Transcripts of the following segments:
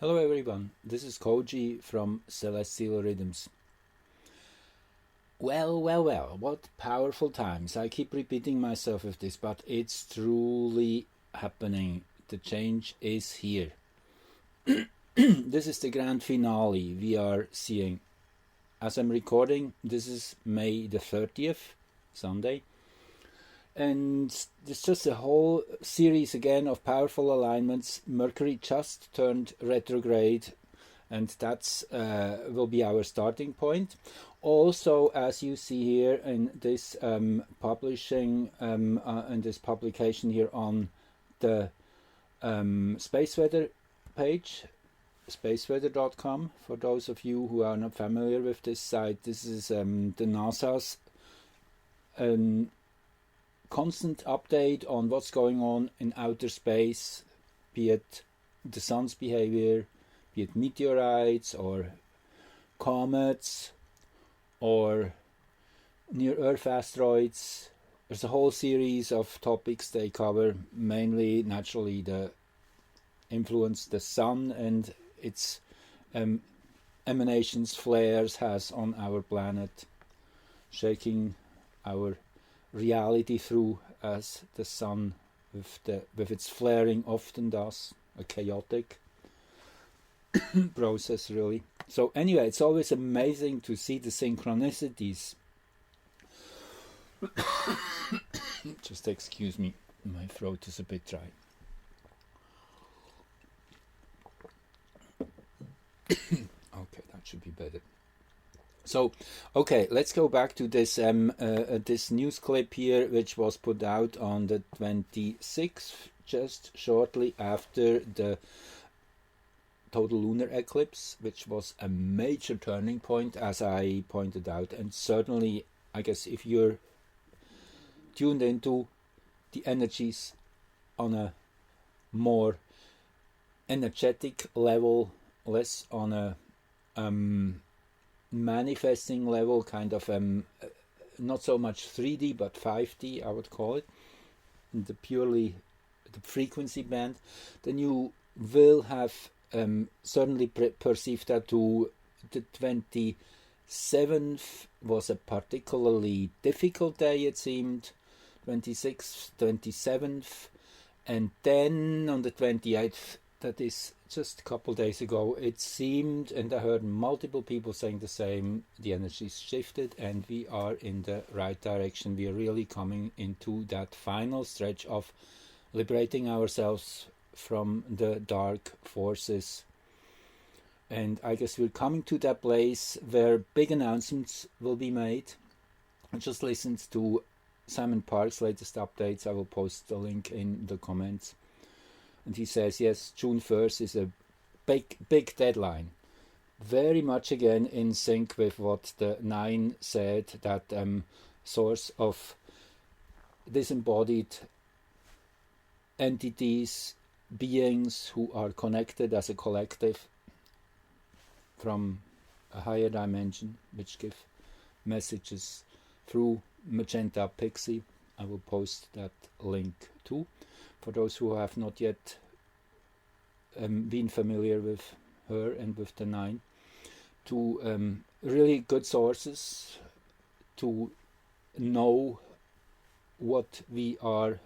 Hello everyone, this is Koji from Celestial Rhythms. Well, what powerful times. I keep repeating myself with this, but it's truly happening. The change is here. This is the grand finale we are seeing. As I'm recording, this is May the 30th, Sunday. And there's just a whole series again of powerful alignments. Mercury just turned retrograde, and that's will be our starting point. Also, as you see here in this publication here on the space weather page, spaceweather.com, for those of you who are not familiar with this site, this is the NASA's constant update on what's going on in outer space, be it the sun's behavior, be it meteorites or comets or near-Earth asteroids. There's a whole series of topics they cover, mainly naturally the influence the sun and its emanations, flares has on our planet, shaking our reality through, as the sun with its flaring often does, a chaotic process really. So anyway, it's always amazing to see the synchronicities. Just excuse me, my throat is a bit dry. Okay, that should be better. So, okay, let's go back to this this news clip here, which was put out on the 26th, just shortly after the total lunar eclipse, which was a major turning point, as I pointed out. And certainly, I guess if you're tuned into the energies on a more energetic level, less on a manifesting level, kind of not so much 3D but 5D, I would call it, in the frequency band, then you will have certainly perceived that to the 27th was a particularly difficult day, it seemed, 26th, 27th, and then on the 28th, that is just a couple days ago, it seemed, and I heard multiple people saying the same, the energies shifted and we are in the right direction. We are really coming into that final stretch of liberating ourselves from the dark forces. And I guess we're coming to that place where big announcements will be made. I just listened to Simon Park's latest updates. I will post the link in the comments. And he says, yes, June 1st is a big deadline. Very much again in sync with what the 9 said, that source of disembodied entities, beings who are connected as a collective from a higher dimension, which give messages through Magenta, Pixie. I will post that link too, for those who have not yet been familiar with her and with the 9, to really good sources to know what we are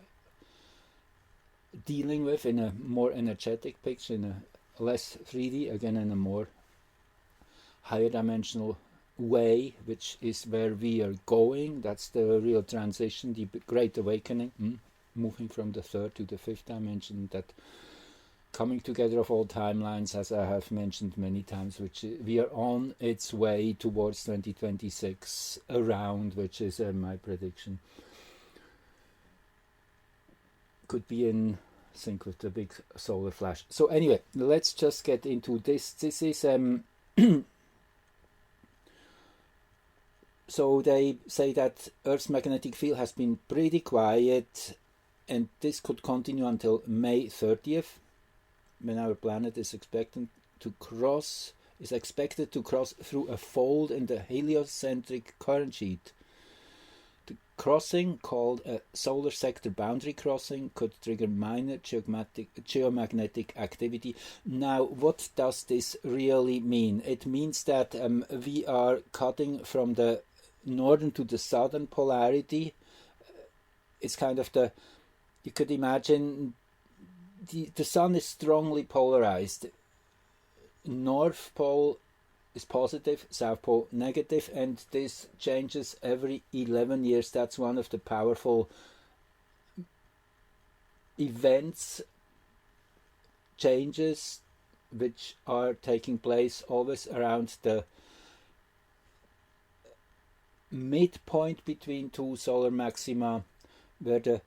dealing with in a more energetic picture, in a less 3D, again in a more higher dimensional way, which is where we are going. That's the real transition, the great awakening, moving from the 3rd to the 5th dimension, that coming together of all timelines, as I have mentioned many times, which we are on its way towards 2026 around, which is my prediction. Could be in sync with the big solar flash. So anyway, let's just get into this. This is so they say that Earth's magnetic field has been pretty quiet, and this could continue until May 30th, when our planet is expected to cross through a fold in the heliocentric current sheet. The crossing called a solar sector boundary crossing could trigger minor geomagnetic activity. Now, what does this really mean? It means that we are cutting from the northern to the southern polarity. It's kind of you could imagine the sun is strongly polarized. North pole is positive, South Pole negative, and this changes every 11 years. That's one of the powerful events, changes, which are taking place always around the midpoint between two solar maxima, where the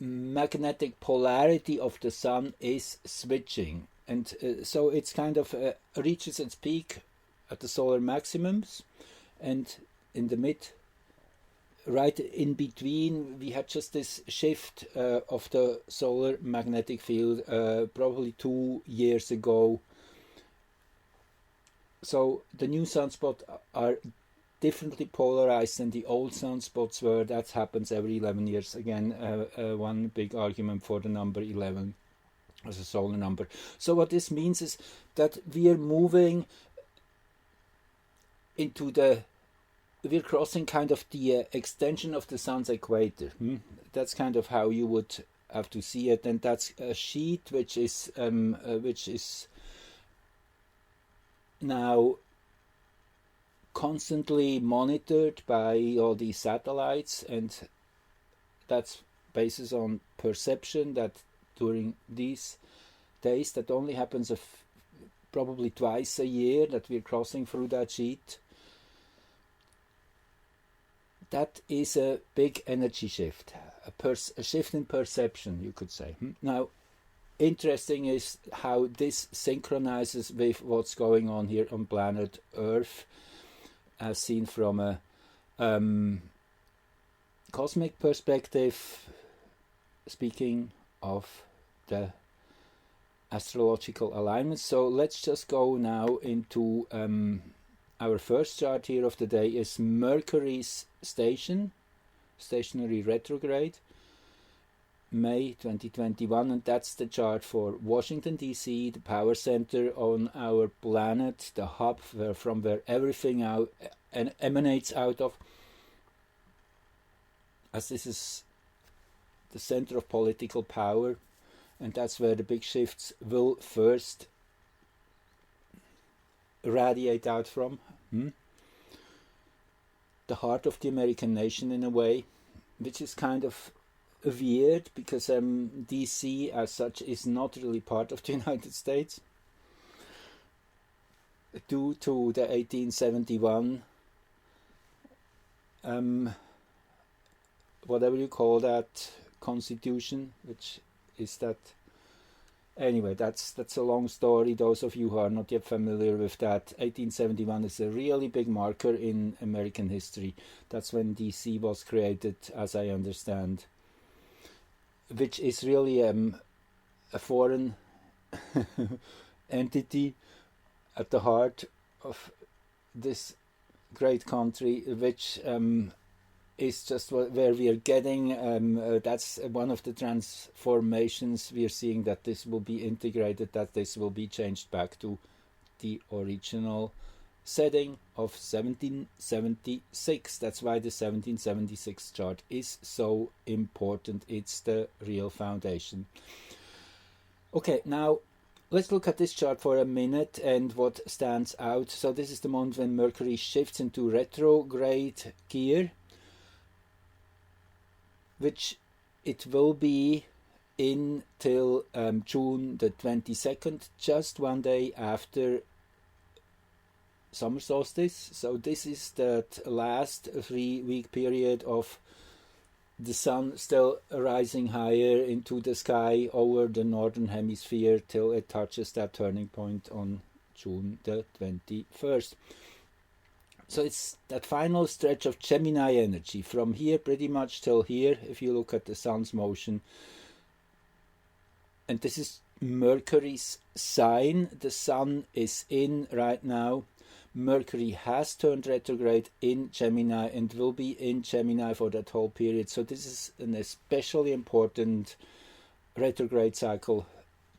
magnetic polarity of the sun is switching, and so it's kind of reaches its peak at the solar maximums, and in the right in between we had just this shift of the solar magnetic field probably 2 years ago. So the new sunspots are differently polarized than the old sunspots were. That happens every 11 years. Again, one big argument for the number 11 as a solar number. So what this means is that we are moving into we're crossing kind of the extension of the sun's equator. That's kind of how you would have to see it, and that's a sheet which is now constantly monitored by all these satellites, and that's basis on perception that during these days, that only happens probably twice a year, that we're crossing through that sheet. That is a big energy shift, a shift in perception, you could say. Now, interesting is how this synchronizes with what's going on here on planet Earth, as seen from a cosmic perspective, speaking of the astrological alignments. So let's just go now into our first chart here of the day is Mercury's stationary retrograde, May 2021, and that's the chart for Washington DC, the power center on our planet, the hub from where everything emanates out of, as this is the center of political power, and that's where the big shifts will first radiate out from. The heart of the American nation, in a way, which is kind of weird because DC as such is not really part of the United States due to the 1871 whatever you call that constitution, which is that. Anyway, that's a long story. Those of you who are not yet familiar with that, 1871 is a really big marker in American history. That's when DC was created, as I understand, which is really a foreign entity at the heart of this great country, which is just where we are getting. That's one of the transformations we are seeing, that this will be integrated, that this will be changed back to the original setting of 1776. That's why the 1776 chart is so important. It's the real foundation. Okay, now let's look at this chart for a minute and what stands out. So this is the moment when Mercury shifts into retrograde gear, which it will be in till June the 22nd, just one day after summer solstice. So this is that last 3-week period of the sun still rising higher into the sky over the northern hemisphere till it touches that turning point on June the 21st. So it's that final stretch of Gemini energy from here pretty much till here, if you look at the sun's motion. And this is Mercury's sign. The sun is in right now. Mercury has turned retrograde in Gemini and will be in Gemini for that whole period. So this is an especially important retrograde cycle,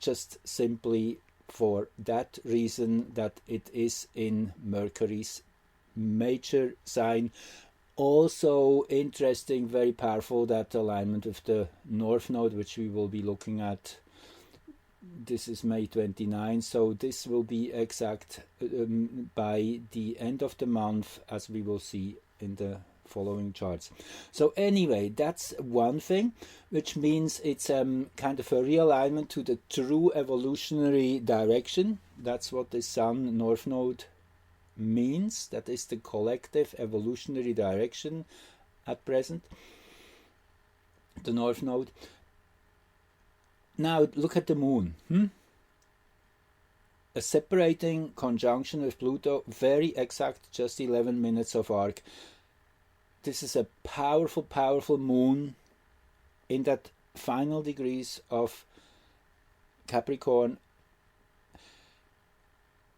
just simply for that reason that it is in Mercury's major sign. Also interesting, very powerful, that alignment with the North Node, which we will be looking at. This is May 29, so this will be exact by the end of the month, as we will see in the following charts. So anyway, that's one thing, which means it's kind of a realignment to the true evolutionary direction. That's what the Sun North Node means. That is the collective evolutionary direction at present, the North Node. Now look at the Moon. A separating conjunction with Pluto, very exact, just 11 minutes of arc. This is a powerful, powerful Moon in that final degrees of Capricorn.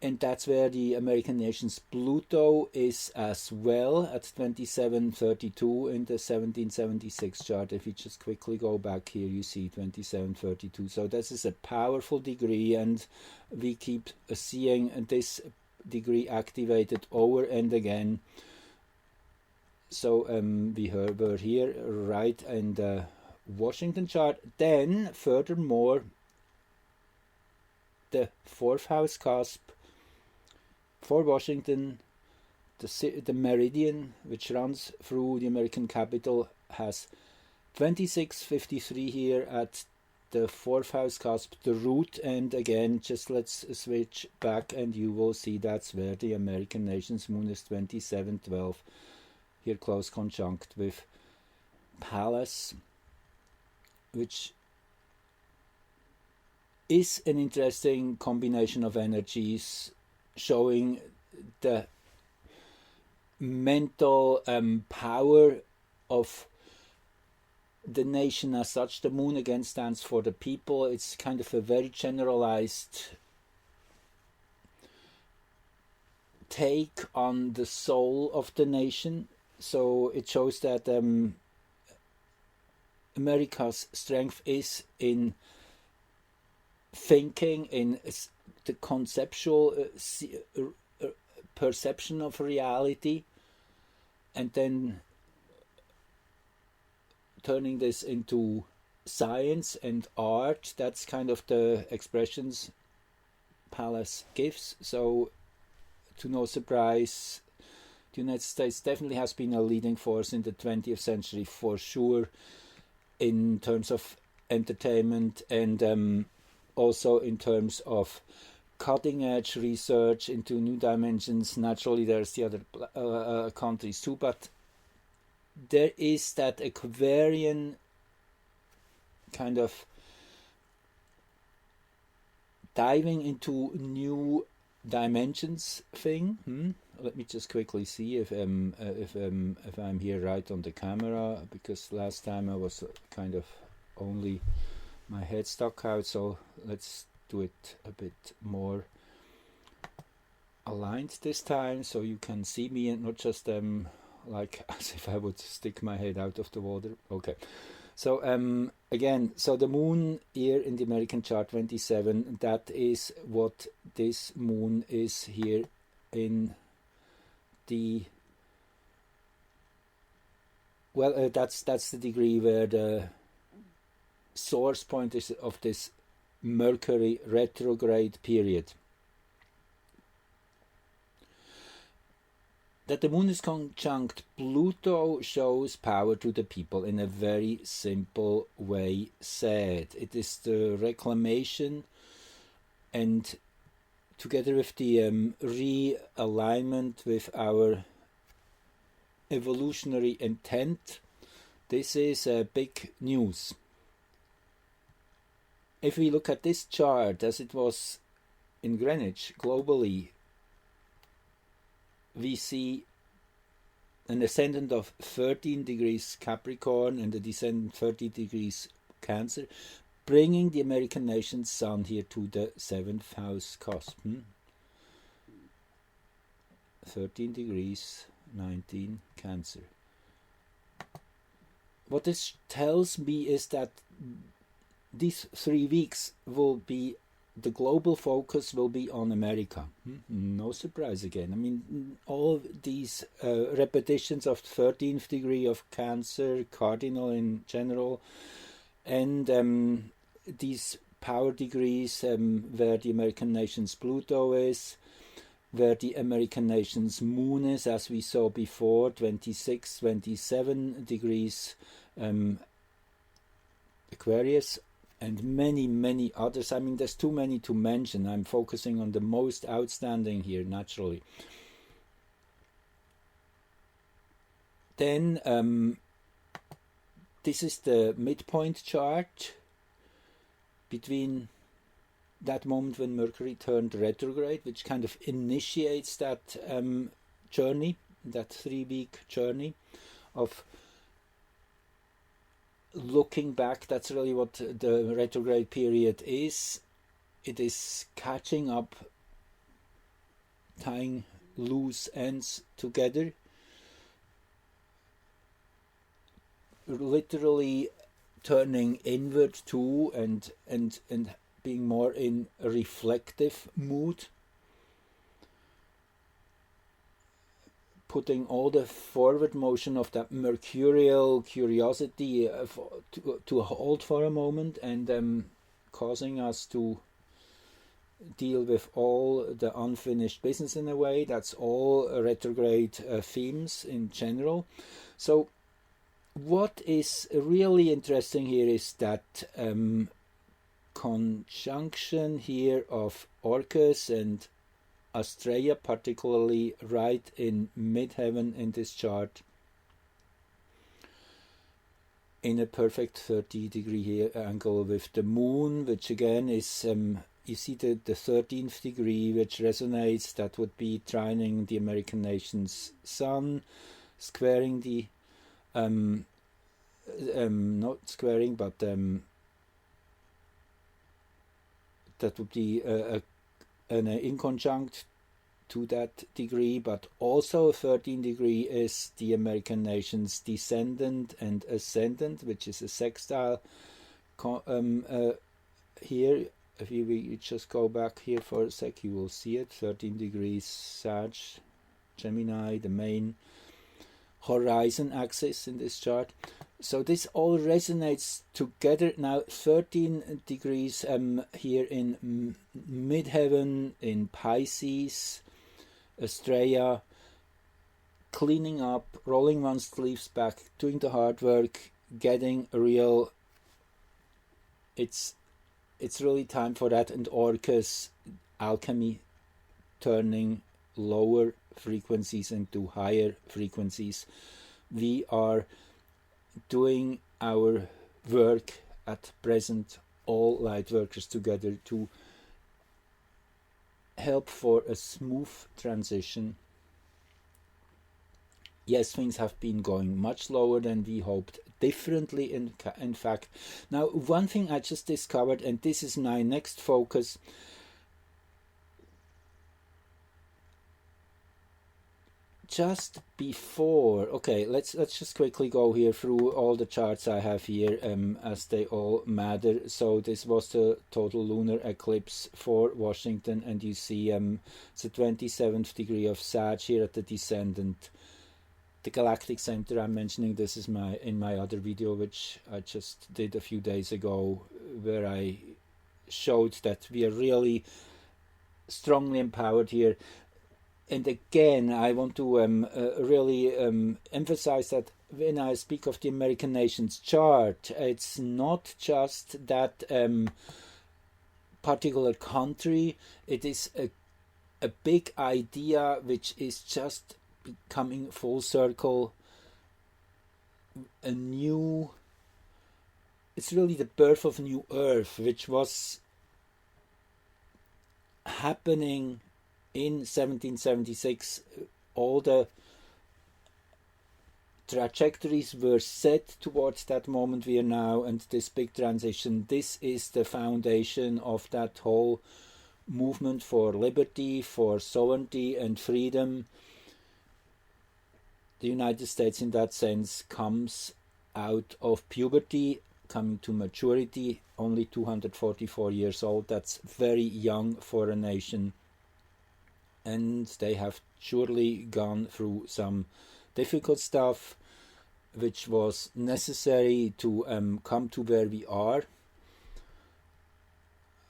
And that's where the American nation's Pluto is as well, at 2732 in the 1776 chart. If you just quickly go back here, you see 2732. So this is a powerful degree, and we keep seeing this degree activated over and again. So we were here right in the Washington chart. Then, furthermore, the 4th house cusp for Washington, the meridian which runs through the American capital, has 2653 here at the 4th house cusp, the root. And again, just let's switch back and you will see that's where the American nation's moon is, 2712, here close conjunct with Pallas, which is an interesting combination of energies, showing the mental power of the nation as such. The moon again stands for the people. It's kind of a very generalized take on the soul of the nation. So it shows that America's strength is in thinking, in the conceptual perception of reality, and then turning this into science and art. That's kind of the expressions Pallas gives. So, to no surprise, the United States definitely has been a leading force in the 20th century for sure, in terms of entertainment and also in terms of cutting edge research into new dimensions. Naturally, there's the other countries too, but there is that Aquarian kind of diving into new dimensions thing. Let me just quickly see if I'm here right on the camera, because last time I was kind of only my head stuck out. So let's do it a bit more aligned this time, so you can see me and not just like as if I would stick my head out of the water. Okay, so again, so the moon here in the American chart 27, that is what this moon is here in the, well, that's the degree where the source point is of this Mercury retrograde period. That the moon is conjunct Pluto shows power to the people in a very simple way said. It is the reclamation, and together with the realignment with our evolutionary intent, this is big news. If we look at this chart as it was in Greenwich globally, we see an ascendant of 13 degrees Capricorn and a descendant 30 degrees Cancer, bringing the American nation's sun here to the 7th house cusp. 13 degrees 19 Cancer. What this tells me is that these 3 weeks will be, the global focus will be on America. No surprise again. I mean, all these repetitions of 13th degree of Cancer, cardinal in general, and these power degrees where the American nation's Pluto is, where the American nation's moon is, as we saw before, 26, 27 degrees Aquarius, and many others. I mean, there's too many to mention. I'm focusing on the most outstanding here, naturally. Then this is the midpoint chart between that moment when Mercury turned retrograde, which kind of initiates that journey, that 3-week journey of looking back. That's really what the retrograde period is. It is catching up, tying loose ends together, literally turning inward too, and being more in a reflective mood, putting all the forward motion of that mercurial curiosity to hold for a moment, and causing us to deal with all the unfinished business in a way. That's all retrograde themes in general. So what is really interesting here is that conjunction here of Orcus and Astrea, particularly right in midheaven in this chart, in a perfect 30-degree angle with the moon, which again is, you see the 13th degree, which resonates. That would be trining the American nation's sun, squaring the not squaring, but that would be an inconjunct to that degree, but also 13 degree is the American nation's descendant and ascendant, which is a sextile here. If we just go back here for a sec, you will see it. 13 degrees Sag, Gemini, the main horizon axis in this chart. So this all resonates together. Now 13 degrees here in midheaven, in Pisces, Astrea, cleaning up, rolling one's sleeves back, doing the hard work, getting real. It's really time for that. And Orcus, alchemy, turning lower frequencies into higher frequencies. We are doing our work at present, all light workers together, to help for a smooth transition. Yes, things have been going much slower than we hoped, differently in fact. Now, one thing I just discovered, and this is my next focus, just before, okay, let's just quickly go here through all the charts I have here, as they all matter. So this was the total lunar eclipse for Washington, and you see it's the 27th degree of Sag here at the descendant. The galactic center, I'm mentioning this is in my other video, which I just did a few days ago, where I showed that we are really strongly empowered here. And again, I want to really emphasize that when I speak of the American nation's chart, it's not just that particular country. It is a big idea which is just becoming full circle. It's really the birth of a new Earth, which was happening in 1776. All the trajectories were set towards that moment we are now, and this big transition. This is the foundation of that whole movement for liberty, for sovereignty and freedom. the United States in that sense comes out of puberty, coming to maturity, only 244 years old. That's very young for a nation. And they have surely gone through some difficult stuff, which was necessary to come to where we are.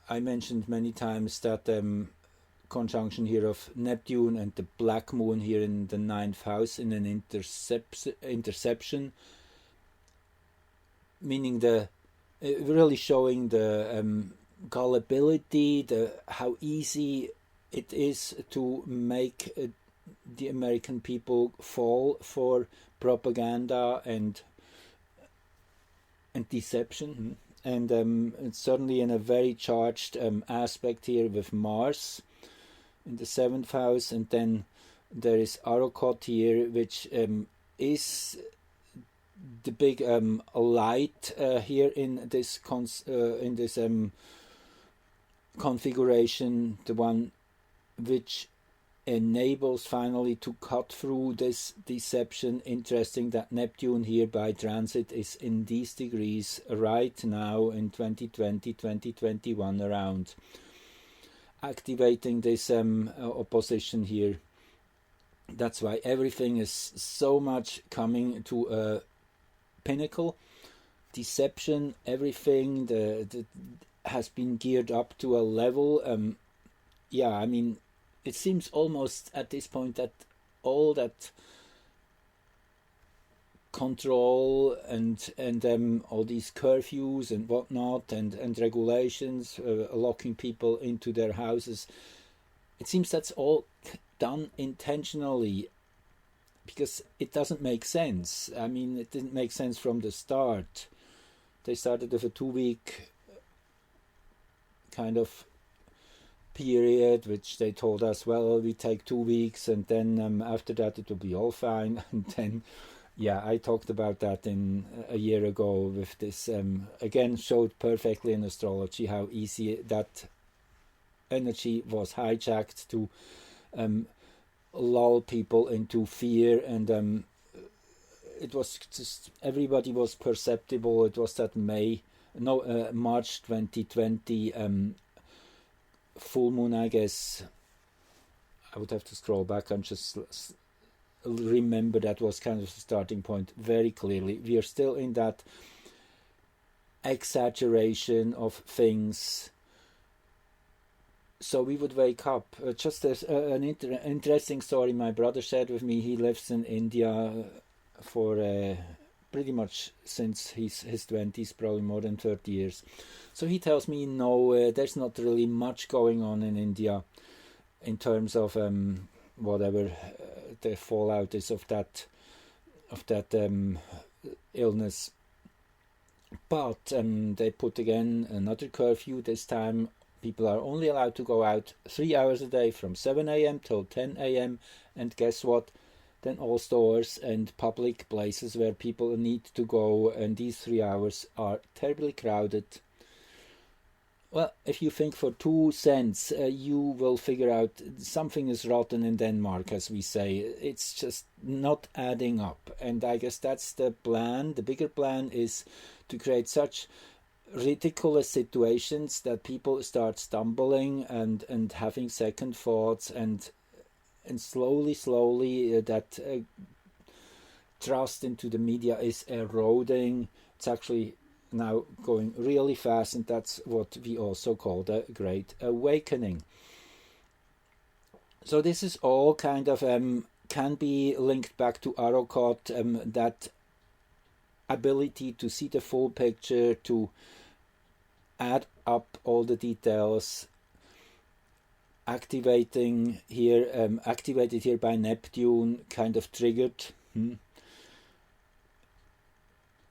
I mentioned many times that conjunction here of Neptune and the black moon here in the 9th house in an interception, meaning the really showing the gullibility, how easy it is to make the American people fall for propaganda and deception. And it's certainly in a very charged aspect here with Mars in the 7th house, and then there is Arrokoth here, which is the big light here in this configuration, the one which enables finally to cut through this deception. Interesting that Neptune here by transit is in these degrees right now in 2020, 2021 around, activating this opposition here. That's why everything is so much coming to a pinnacle. Deception, everything the has been geared up to a level. Yeah, I mean, it seems almost at this point that all that control and all these curfews and whatnot and regulations, locking people into their houses, it seems that's all done intentionally, because it doesn't make sense. I mean, it didn't make sense from the start. They started with a 2-week kind of period, which they told us, well, we take 2 weeks, and then after that it will be all fine. And then, yeah, I talked about that in a year ago with this, again, showed perfectly in astrology how easy that energy was hijacked to lull people into fear, and it was just, everybody was perceptible. It was that March 2020 full moon, I guess. I would have to scroll back and just remember that was kind of the starting point very clearly. We are still in that exaggeration of things. So we would wake up. Just as an interesting story my brother shared with me. He lives in India for pretty much since his 20s, probably more than 30 years. So he tells me, no, there's not really much going on in India in terms of whatever the fallout is of that illness. But they put again another curfew. This time people are only allowed to go out 3 hours a day from 7 a.m. till 10 a.m. And guess what? Then all stores and public places where people need to go, and these 3 hours are terribly crowded. Well, if you think for 2 cents, you will figure out something is rotten in Denmark, as we say. It's just not adding up. And I guess that's the plan. The bigger plan is to create such ridiculous situations that people start stumbling and having second thoughts, and slowly that trust into the media is eroding. It's actually now going really fast, and that's what we also call the Great Awakening. So this is all kind of can be linked back to Arrokoth, that ability to see the full picture, to add up all the details, activated here by Neptune, kind of triggered.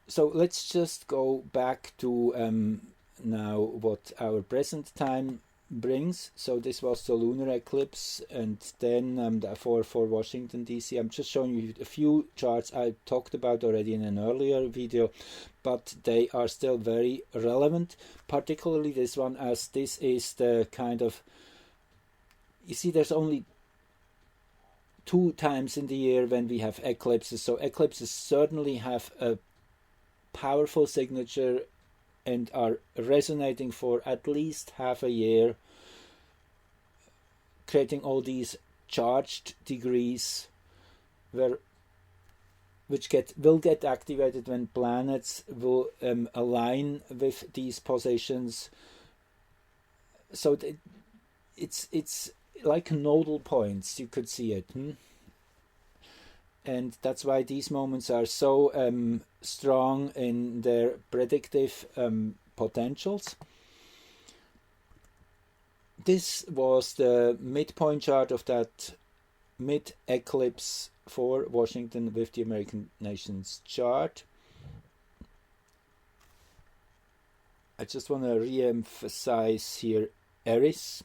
So let's just go back to now what our present time brings. So this was the lunar eclipse, and then for Washington DC. I'm just showing you a few charts I talked about already in an earlier video, but they are still very relevant, particularly this one, as this is the kind of, you see, there's only 2 times in the year when we have eclipses. So eclipses certainly have a powerful signature and are resonating for at least half a year, creating all these charged degrees which will get activated when planets will align with these positions. So it's like nodal points, you could see it. And that's why these moments are so strong in their predictive potentials. This was the midpoint chart of that mid-eclipse for Washington with the American Nations chart. I just want to re-emphasize here Eris.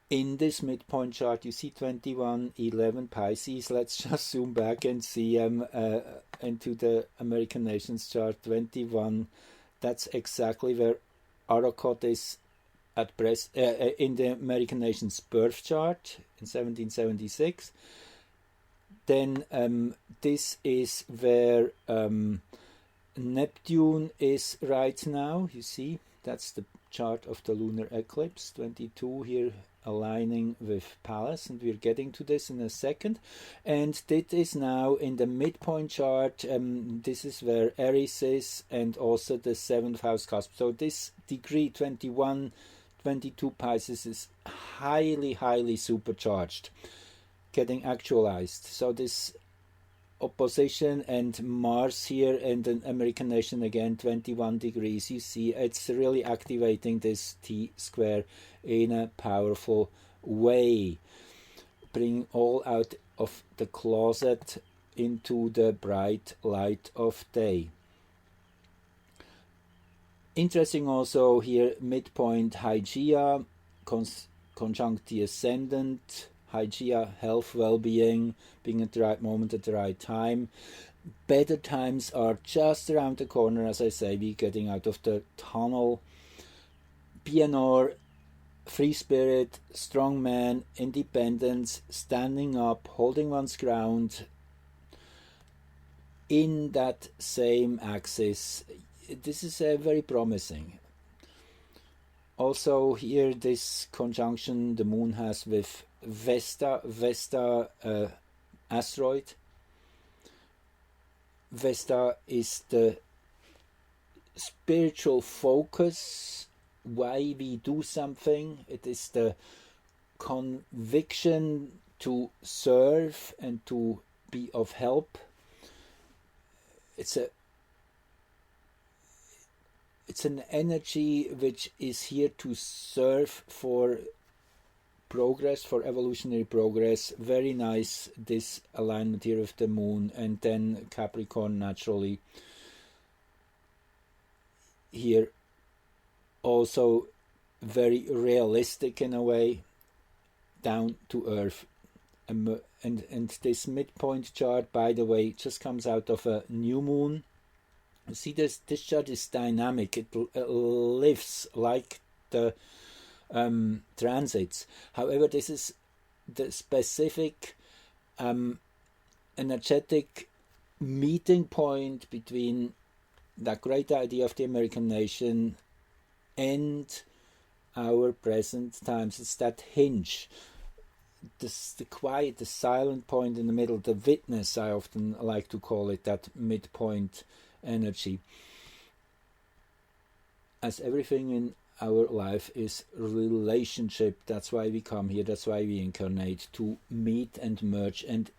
In this midpoint chart, you see 2111 Pisces. Let's just zoom back and see into the American Nations chart. 21. That's exactly where Aracot is at in the American Nations birth chart in 1776. Then this is where Neptune is right now. You see, that's the chart of the lunar eclipse. 22 here, aligning with Pallas, and we're getting to this in a second. And this is now in the midpoint chart. This is where Aries is, and also the 7th house cusp. So this degree 21, 22 Pisces is highly supercharged, getting actualized. So this opposition and Mars here in the American nation again 21 degrees, you see it's really activating this T-square in a powerful way, bringing all out of the closet into the bright light of day. Interesting also here, midpoint Hygeia conjunct the ascendant. Hygeia, health, well-being, being at the right moment at the right time. Better times are just around the corner, as I say, we're getting out of the tunnel. PNR, free spirit, strong man, independence, standing up, holding one's ground in that same axis. This is very promising. Also here, this conjunction the moon has with Vesta asteroid. Vesta is the spiritual focus, why we do something. It is the conviction to serve and to be of help. It's an energy which is here to serve for progress, for evolutionary progress. Very nice, this alignment here with the moon, and then Capricorn naturally here, also very realistic in a way, down to earth. And this midpoint chart, by the way, just comes out of a new moon. You see, this chart is dynamic. It lives like the transits. However, this is the specific energetic meeting point between that great idea of the American nation and our present times. It's that hinge, the quiet, the silent point in the middle, the witness, I often like to call it, that midpoint energy. As everything in our life is relationship, that's why we come here, that's why we incarnate, to meet and merge and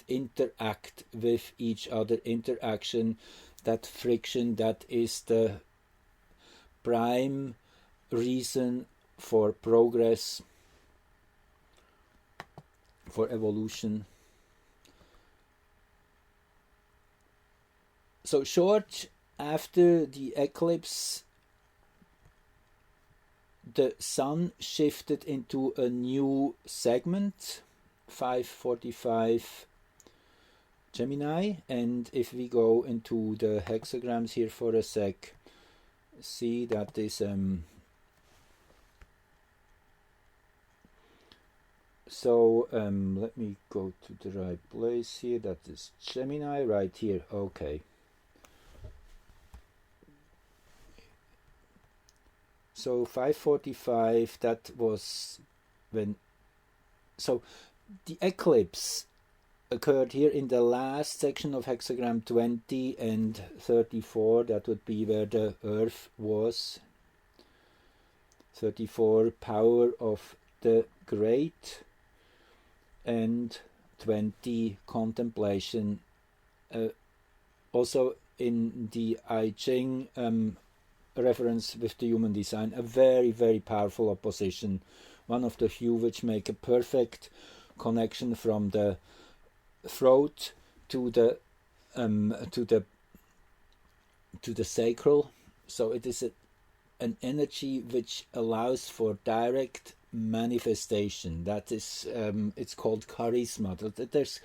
interact with each other. Interaction, that friction, that is the prime reason for progress, for evolution. So short after the eclipse, the sun shifted into a new segment, 545 Gemini, and if we go into the hexagrams here for a sec, see that this So let me go to the right place here. That is Gemini right here. Okay. So 5:45. That was when. So the eclipse occurred here in the last section of hexagram 20 and 34. That would be where the Earth was. 34 power of the great, and 20 contemplation. Also in the I Ching reference with the human design, a very, very powerful opposition. One of the few which make a perfect connection from the throat to the sacral. So it is an energy which allows for direct manifestation. That is, it's called charisma. There's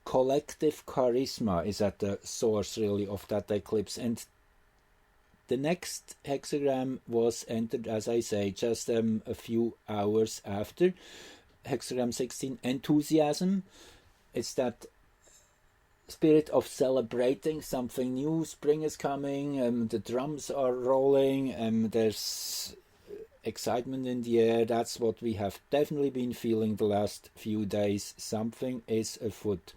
collective charisma is at the source really of that eclipse. And the next hexagram was entered, as I say, just a few hours after hexagram 16, enthusiasm. It's that spirit of celebrating something new. Spring is coming, the drums are rolling, there's excitement in the air. That's what we have definitely been feeling the last few days. Something is afoot.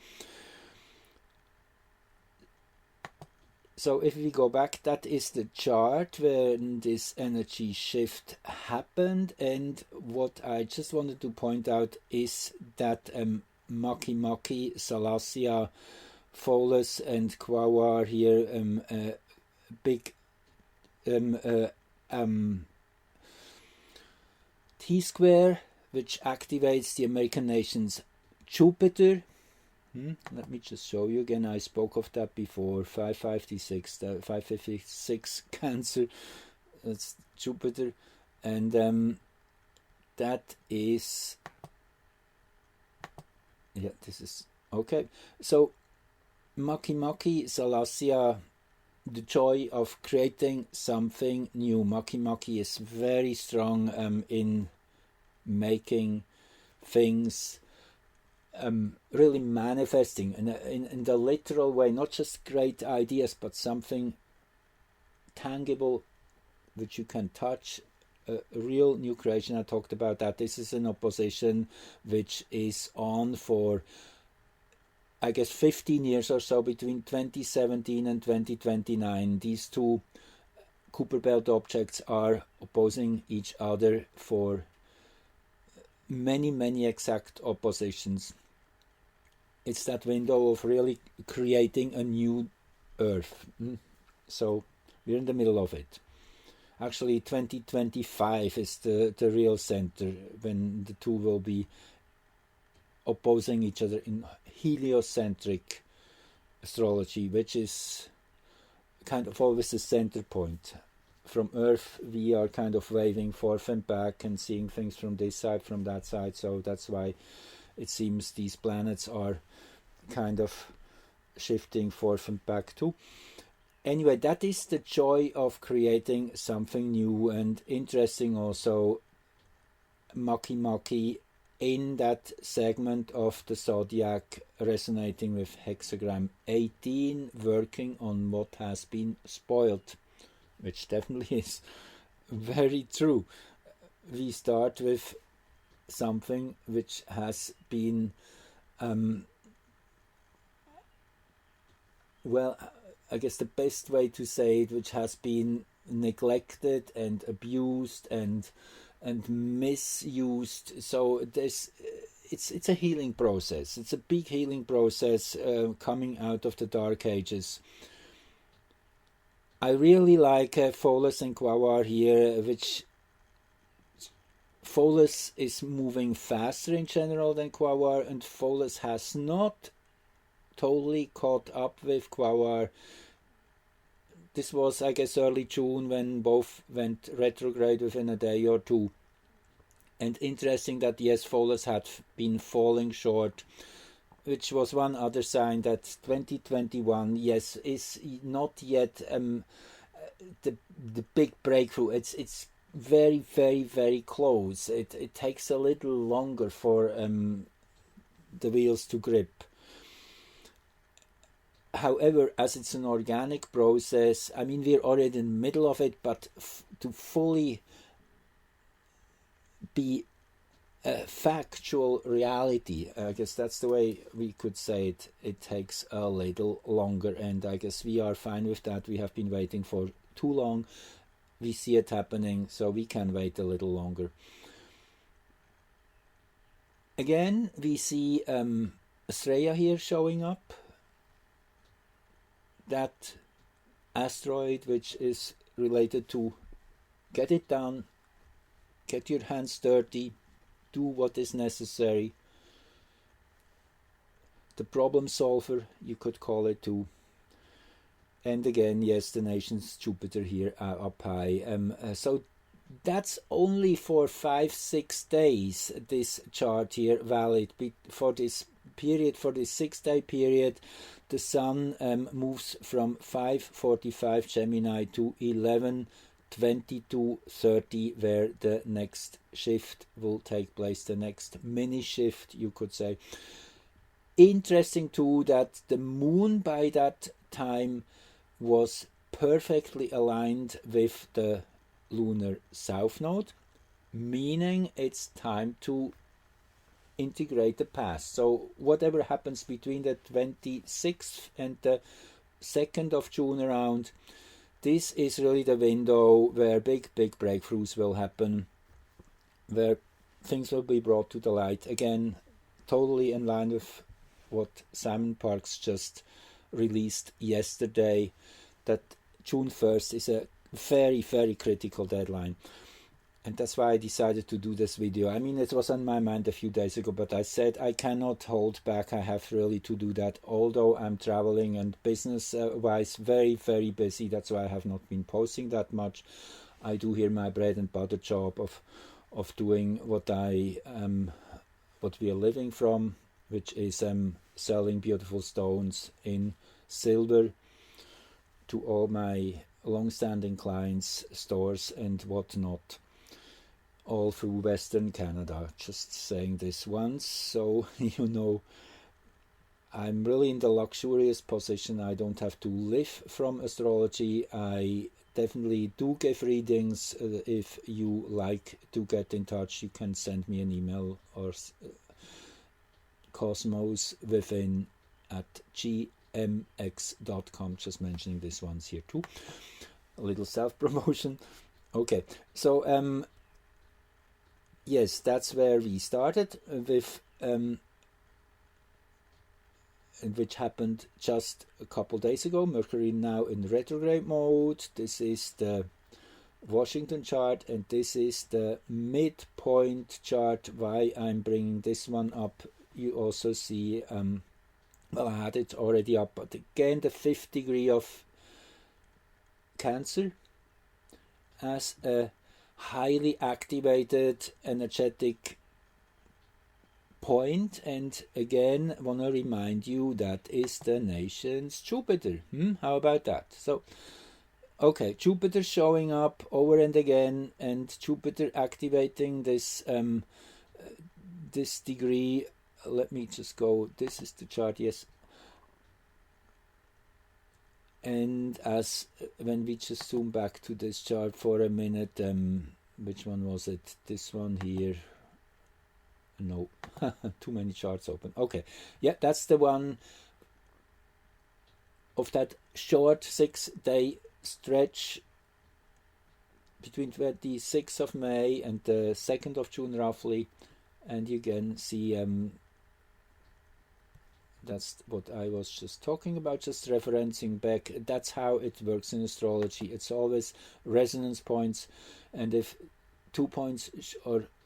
So if we go back, that is the chart when this energy shift happened. And what I just wanted to point out is that Maki Maki, Salacia, Pholus and Quawar here, big T-square, which activates the American nations Jupiter. Let me just show you again. I spoke of that before. 556 Cancer. That's Jupiter, and that is. Yeah, this is okay. So, Maki Maki Salacia, the joy of creating something new. Maki Maki is very strong in making things. Really manifesting in the literal way, not just great ideas, but something tangible which you can touch, a real new creation. I talked about that. This is an opposition which is on for, I guess, 15 years or so, between 2017 and 2029. These two Kuiper belt objects are opposing each other for many, many exact oppositions. It's that window of really creating a new Earth. So we're in the middle of it. Actually, 2025 is the real center when the two will be opposing each other in heliocentric astrology, which is kind of always the center point. From Earth, we are kind of waving forth and back and seeing things from this side, from that side. So that's why it seems these planets are kind of shifting forth and back too. Anyway, that is the joy of creating something new. And interesting also, Maki Maki in that segment of the zodiac resonating with hexagram 18, working on what has been spoiled, which definitely is very true. We start with something which has been, well, I guess the best way to say it, which has been neglected and abused and misused. So it's a healing process. It's a big healing process coming out of the Dark Ages. I really like Pholus and Quawar here, which Pholus is moving faster in general than Quawar, and Pholus has not totally caught up with Quawar. This was, I guess, early June when both went retrograde within a day or two. And interesting that, yes, Pholus had been falling short, which was one other sign that 2021, is not yet the big breakthrough. It's very, very, very close. It takes a little longer for the wheels to grip. However, as it's an organic process, I mean, we're already in the middle of it, but to fully be a factual reality, I guess that's the way we could say it, it takes a little longer, and I guess we are fine with that. We have been waiting for too long. We see it happening, so we can wait a little longer. Again, we see Estrella here showing up. That asteroid which is related to get it done, get your hands dirty, do what is necessary. The problem solver, you could call it too. And again, yes, the nations Jupiter here are up high. So that's only for 5-6 days, this chart here valid. For this period, for this 6-day period, the Sun moves from 5:45 Gemini to 11:22:30, where the next shift will take place, the next mini shift, you could say. Interesting too that the Moon by that time was perfectly aligned with the lunar south node, meaning it's time to integrate the past. So whatever happens between the 26th and the 2nd of June around, this is really the window where big breakthroughs will happen, where things will be brought to the light. Again, totally in line with what Simon Parkes just released yesterday, that June 1st is a very, very critical deadline. And that's why I decided to do this video. I mean, it was on my mind a few days ago, but I said I cannot hold back. I have really to do that, although I'm traveling and business-wise very, very busy. That's why I have not been posting that much. I do here my bread and butter job of doing what we are living from, which is selling beautiful stones in silver to all my long-standing clients, stores and whatnot, all through Western Canada. Just saying this once, so you know I'm really in the luxurious position. I don't have to live from astrology. I definitely do give readings. If you like to get in touch, you can send me an email or cosmoswithin@gmx.com. Just mentioning this once here too. A little self-promotion. Okay, so yes, that's where we started with, which happened just a couple days ago. Mercury now in retrograde mode. This is the Washington chart, and this is the midpoint chart. Why I'm bringing this one up, you also see, well, I had it already up, but again, the 5th degree of Cancer as a highly activated energetic point. And again, want to remind you that is the nation's Jupiter. How about that? So okay, Jupiter showing up over and again, and Jupiter activating this this degree. Let me just go, this is the chart, yes. And as when we just zoom back to this chart for a minute, which one was it? This one here. No, too many charts open. Okay, yeah, that's the one of that short 6-day stretch between 26th of May and the 2nd of June roughly. And you can see that's what I was just talking about, just referencing back. That's how it works in astrology. It's always resonance points, and if 2 points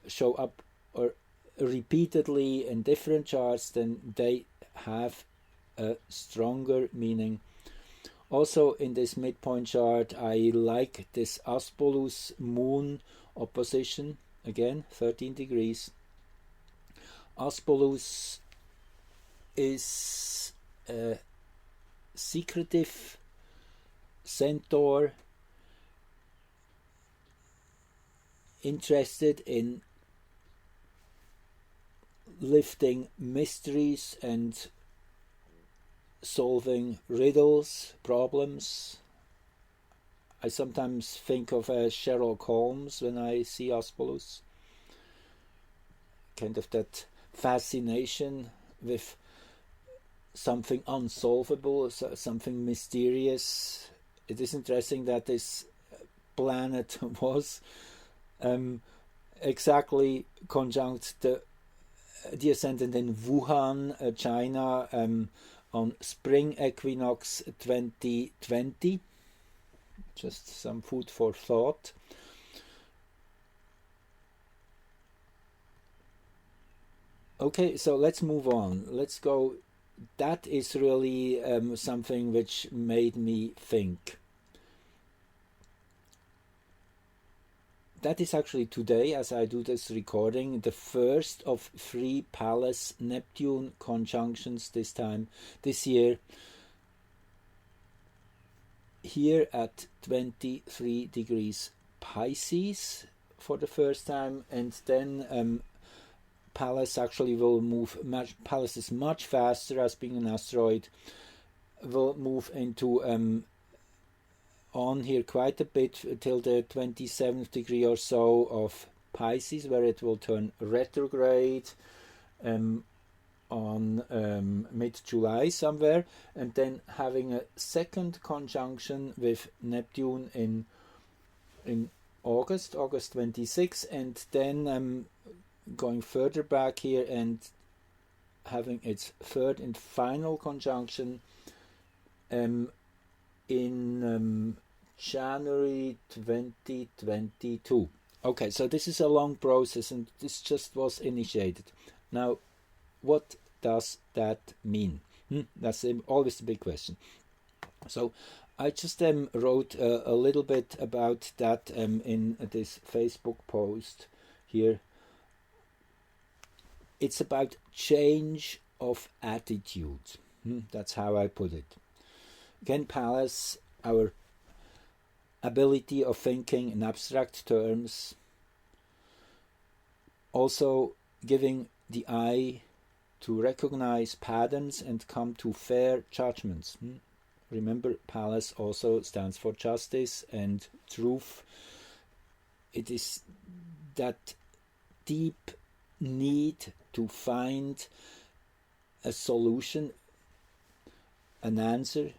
show up or repeatedly in different charts, then they have a stronger meaning. Also in this midpoint chart, I like this Aspolus Moon opposition, again 13 degrees. Aspolus is a secretive centaur, interested in lifting mysteries and solving riddles, problems. I sometimes think of Sherlock Holmes when I see Aspolus. Kind of that fascination with something unsolvable, something mysterious. It is interesting that this planet was exactly conjunct the ascendant in Wuhan, China, on spring equinox 2020. Just some food for thought. Okay, so let's move on. Let's go. That is really something which made me think. That is actually today, as I do this recording, the first of 3 Pallas Neptune conjunctions this year, here at 23 degrees Pisces for the first time, and then Pallas actually will move. Pallas is much faster, as being an asteroid, will move into on here quite a bit till the 27th degree or so of Pisces, where it will turn retrograde on mid-July somewhere, and then having a second conjunction with Neptune in August 26, and then going further back here and having its third and final conjunction in January 2022. Okay, so this is a long process, and this just was initiated. Now, what does that mean? That's always the big question. So I just wrote a little bit about that in this Facebook post here. It's about change of attitude. That's how I put it. Again, Pallas, our ability of thinking in abstract terms, also giving the eye to recognize patterns and come to fair judgments. Remember, Pallas also stands for justice and truth. It is that deep need to find a solution, an answer,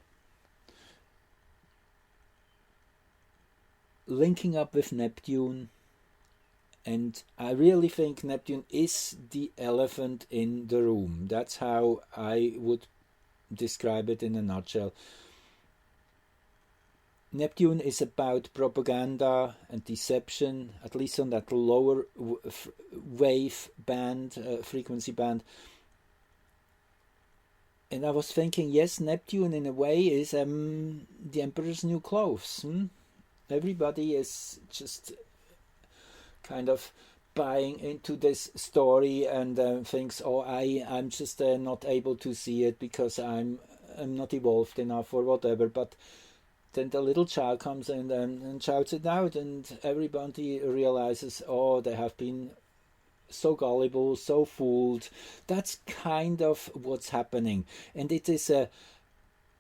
linking up with Neptune. And I really think Neptune is the elephant in the room. That's how I would describe it in a nutshell. Neptune is about propaganda and deception, at least on that lower wave band, frequency band. And I was thinking, yes, Neptune in a way is the Emperor's new clothes. Everybody is just kind of buying into this story and thinks, oh, I'm just not able to see it because I'm not evolved enough or whatever. But then the little child comes in and shouts it out, and everybody realizes, oh, they have been so gullible, so fooled. That's kind of what's happening, and it is a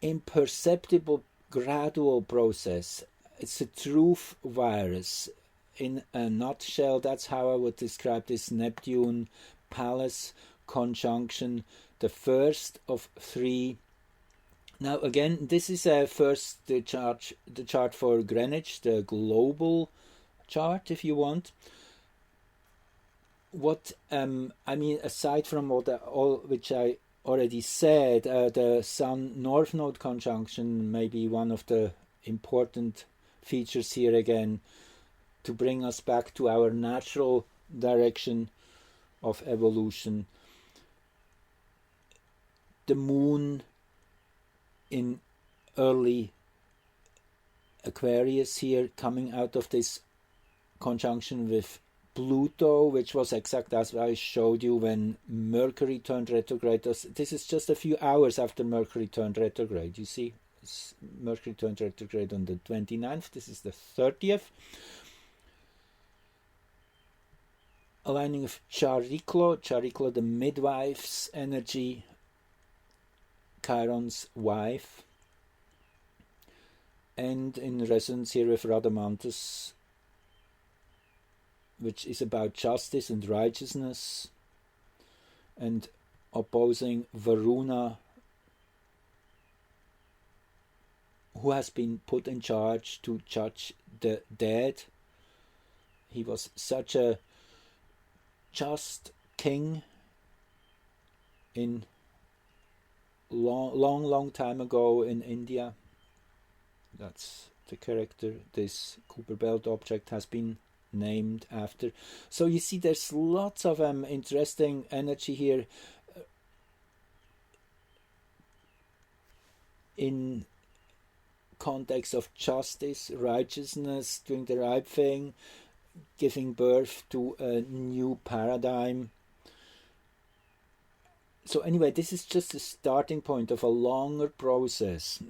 imperceptible, gradual process. It's a truth virus. In a nutshell, that's how I would describe this Neptune-Pallas conjunction, the first of 3. Now again, this is first the chart for Greenwich, the global chart, if you want. What I mean, aside from all which I already said, the Sun North Node conjunction may be one of the important features here again, to bring us back to our natural direction of evolution. The Moon in early Aquarius here, coming out of this conjunction with Pluto, which was exact as I showed you when Mercury turned retrograde. This is just a few hours after Mercury turned retrograde. You see, Mercury turned retrograde on the 29th. This is the 30th. aligning of Chariklo, the midwife's energy, Chiron's wife, and in resonance here with Radamanthus, which is about justice and righteousness, and opposing Varuna, who has been put in charge to judge the dead. He was such a just king in long time ago in India. That's the character this Kuiper belt object has been named after. So you see there's lots of interesting energy here in context of justice, righteousness, doing the right thing, giving birth to a new paradigm. So anyway, this is just a starting point of a longer process,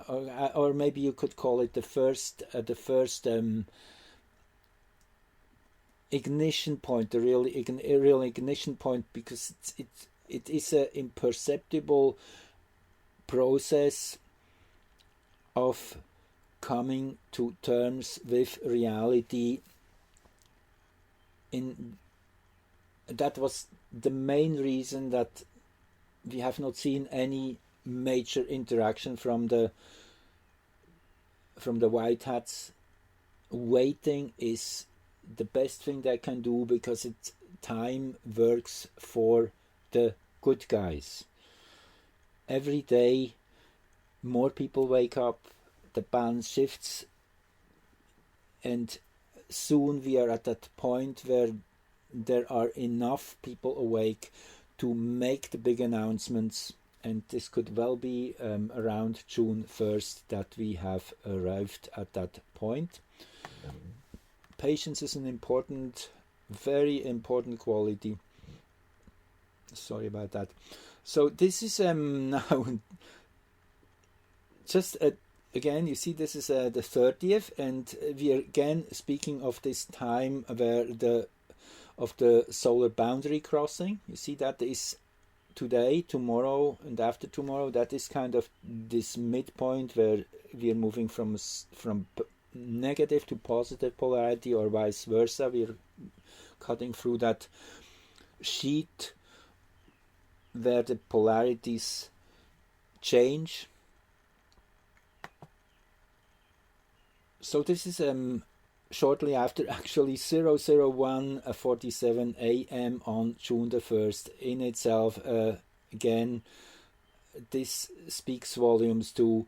or maybe you could call it the first ignition point, the real ignition point, because it is an imperceptible process of coming to terms with reality. That was the main reason that we have not seen any major interaction from the white hats. Waiting is the best thing they can do, because time works for the good guys. Every day more people wake up, the balance shifts, and soon we are at that point where there are enough people awake to make the big announcements, and this could well be around June 1st that we have arrived at that point. Patience is an important, very important quality. Sorry about that. So this is now just again, you see this is the 30th, and we are again speaking of this time where the solar boundary crossing. You see that is today, tomorrow, and after tomorrow. That is kind of this midpoint where we are moving from negative to positive polarity, or vice versa. We are cutting through that sheet where the polarities change. So this is shortly after actually 001:47 a.m. on June the 1st. In itself, again, this speaks volumes to,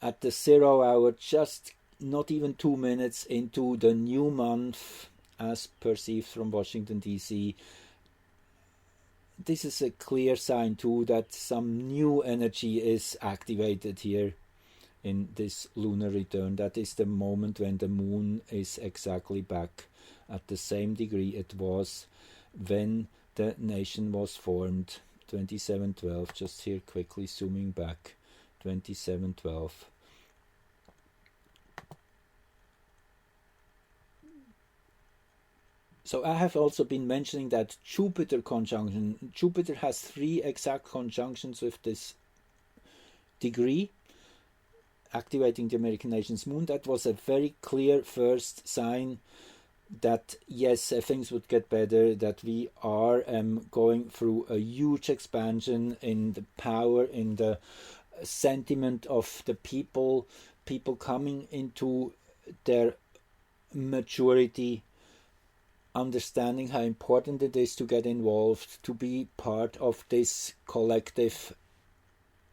at the 0 hour, just not even 2 minutes into the new month as perceived from Washington DC. This is a clear sign too that some new energy is activated here in this lunar return. That is the moment when the moon is exactly back at the same degree it was when the nation was formed, 2712. Just here quickly zooming back, 2712. So I have also been mentioning that Jupiter conjunction. Jupiter has 3 exact conjunctions with this degree, activating the American nation's moon. That was a very clear first sign that yes, things would get better, that we are going through a huge expansion in the power, in the sentiment of the people coming into their maturity, understanding how important it is to get involved, to be part of this collective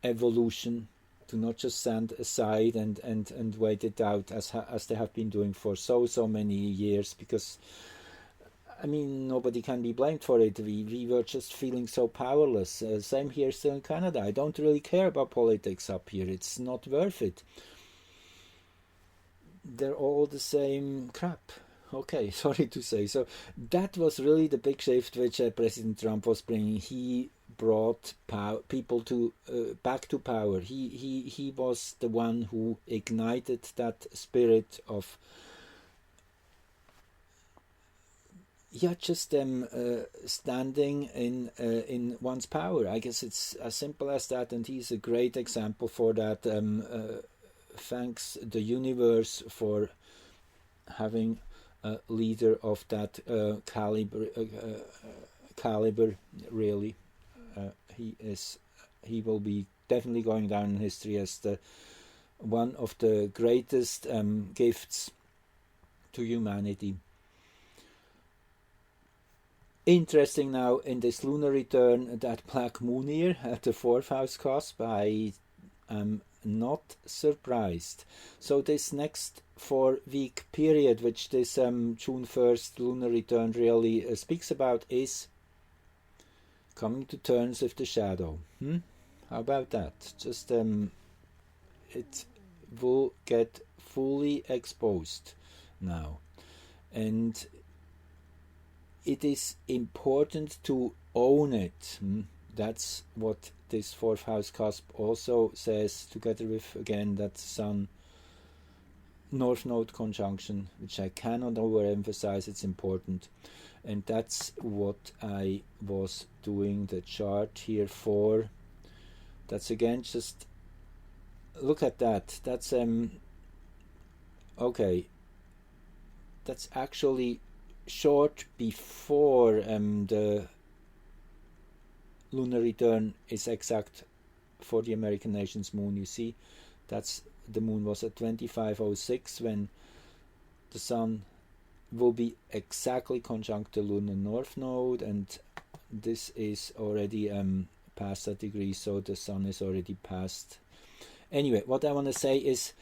evolution, to not just stand aside and wait it out as they have been doing for so many years, because I mean, nobody can be blamed for it. We were just feeling so powerless. Same here still in Canada. I don't really care about politics up here. It's not worth it. They're all the same crap. Okay, sorry to say. So that was really the big shift which President Trump was bringing. He brought people to back to power. He was the one who ignited that spirit of yeah, just standing in one's power. I guess it's as simple as that, and he's a great example for that. Thanks the universe for having a leader of that caliber. Really, he will be definitely going down in history as the one of the greatest gifts to humanity. Interesting now in this lunar return, that black moon here at the 4th house cusp. I am not surprised. So this next 4-week period, which this June 1st lunar return really speaks about, is coming to terms with the shadow. How about that? Just it will get fully exposed now, and it is important to own it. That's what this 4th house cusp also says, together with again that Sun North Node conjunction, which I cannot overemphasize. It's important, and that's what I was doing the chart here for. That's again, just look at that. That's okay. That's actually short before the lunar return is exact for the American nation's moon. You see, that's the moon was at 2506 when the Sun will be exactly conjunct the lunar north node, and this is already past that degree, so the Sun is already past. Anyway, what I want to say is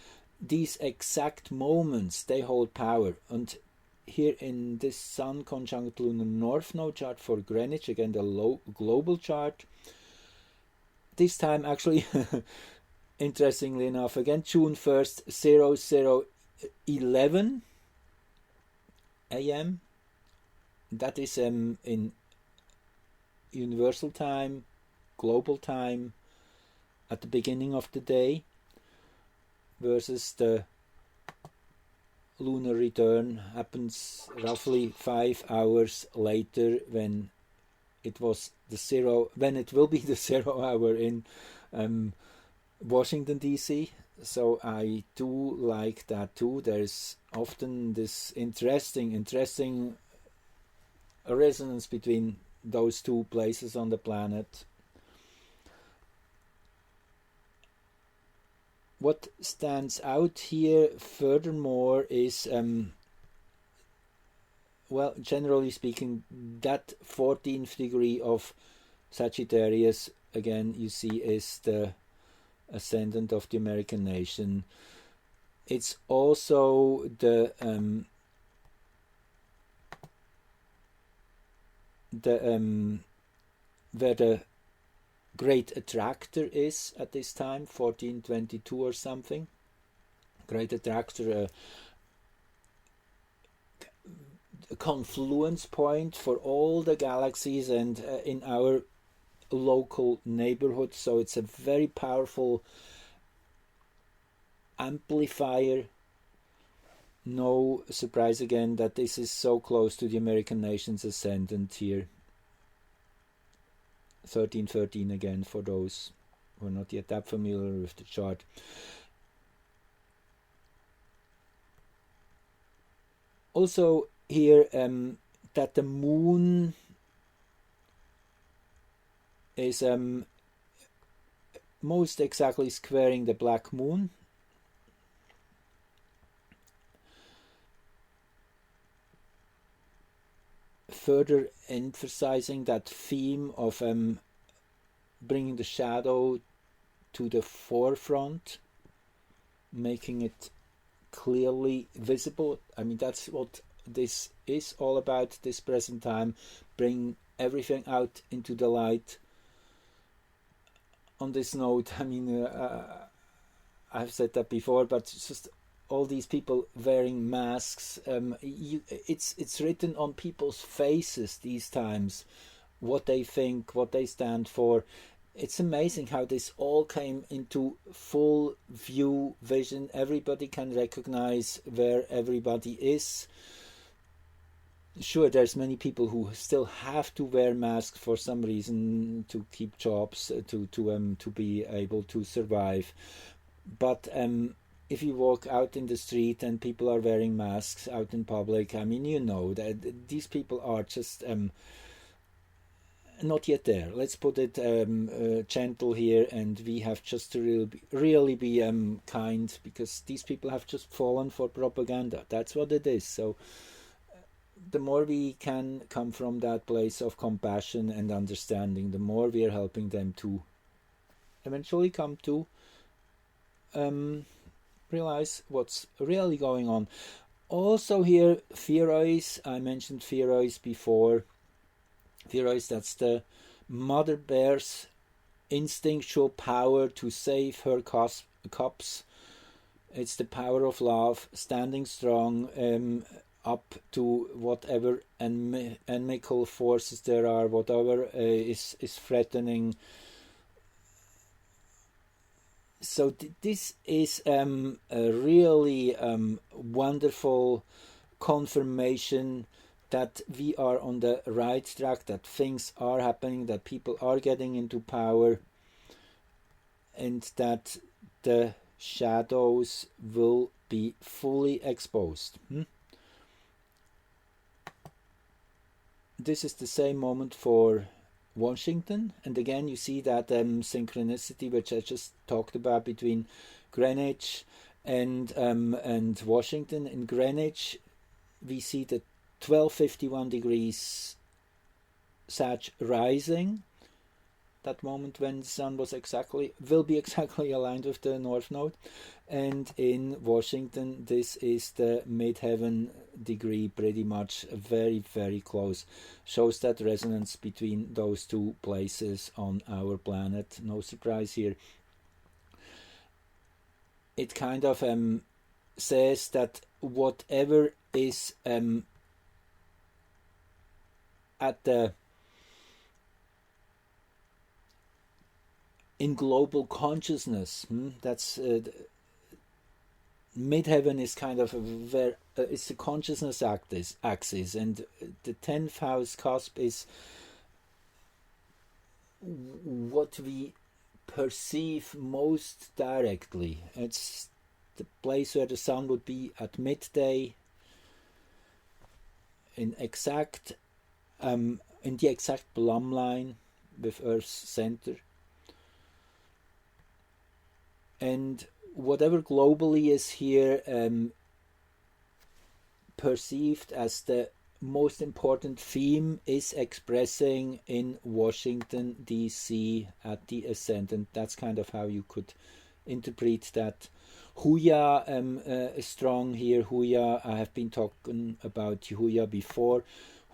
these exact moments, they hold power. And here in this Sun conjunct lunar north node chart for Greenwich, again the global chart, this time actually interestingly enough, again June 1st 0011 AM, that is in universal time, global time, at the beginning of the day, versus the lunar return happens roughly 5 hours later, when it was the zero, when it will be the 0 hour in Washington DC. So I do like that too. There's often this interesting resonance between those two places on the planet. What stands out here furthermore is, well, generally speaking, that 14th degree of Sagittarius, again, you see, is the ascendant of the American nation. It's also the where the great attractor is at this time, 1422 or something. Great attractor, a confluence point for all the galaxies and in our local neighborhood. So it's a very powerful amplifier. No surprise again that this is so close to the American nation's ascendant here. 1313 again, for those who are not yet that familiar with the chart. Also here that the moon is most exactly squaring the black moon. Further emphasizing that theme of bringing the shadow to the forefront, making it clearly visible. I mean, that's what this is all about, this present time. Bring everything out into the light. On this note, I mean, I've said that before, but just all these people wearing masks, it's written on people's faces these times, what they think, what they stand for. It's amazing how this all came into full view vision. Everybody can recognize where everybody is. sure, there's many people who still have to wear masks for some reason to keep jobs, to be able to survive. But if you walk out in the street and people are wearing masks out in public, I mean, you know that these people are just not yet there. Let's put it gentle here, and we have just to really be kind, because these people have just fallen for propaganda. That's what it is. So the more we can come from that place of compassion and understanding, the more we are helping them to eventually come to realize what's really going on. Also here, Ferois, I mentioned Ferois before. Ferois, that's the mother bear's instinctual power to save her cubs. It's the power of love, standing strong up to whatever inimical forces there are, whatever is threatening. So this is a really wonderful confirmation that we are on the right track, that things are happening, that people are getting into power, and that the shadows will be fully exposed. This is the same moment for Washington, and again you see that synchronicity which I just talked about between Greenwich and Washington. In Greenwich we see the 12:51 degrees Sag rising, that moment when the sun will be exactly aligned with the North Node, and in Washington this is the midheaven degree, pretty much very, very close. Shows that resonance between those two places on our planet. No surprise here. It kind of says that whatever is at the in global consciousness, that's midheaven is kind of it's the consciousness axis, and the 10th house cusp is what we perceive most directly. It's the place where the sun would be at midday, in the exact plumb line with Earth's center. And whatever globally is here perceived as the most important theme is expressing in Washington DC at the ascendant. That's kind of how you could interpret that. Huya is strong here. Huya, I have been talking about Huya before.